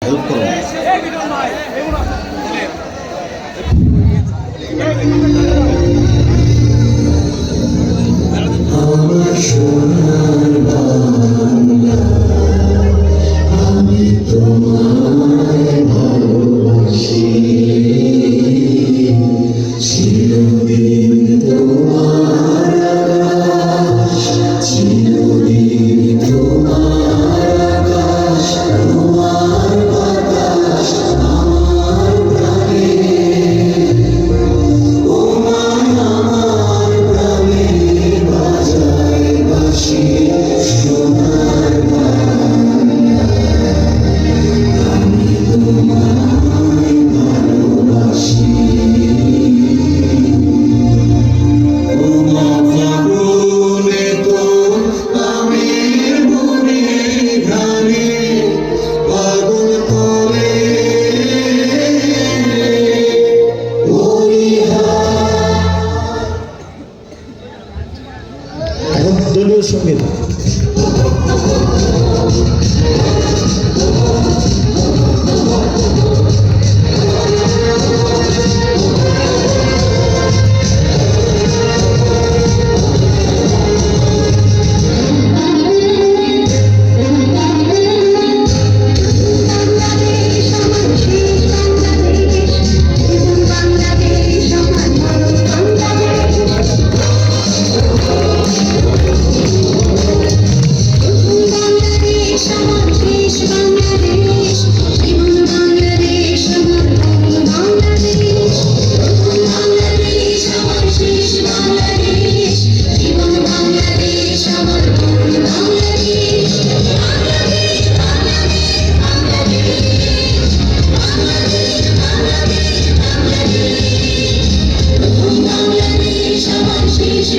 Help করুন। আমার সোনার বাংলা, আমি তোমায় ভালোবাসি, চিরদিন তোমার আকাশ, চিরদিন তোমার আকাশ, তোমার বাতাস আমার প্রাণে, ও মা আমার প্রাণে বাজায় বাঁশি সোনার বাংলা, আমি তোমায় ভালোবাসি। ও মা ফাগুনে তোর আমের বনে ঘ্রাণে পাগল করে এখন দলীয় সঙ্গীত। Bangladesh,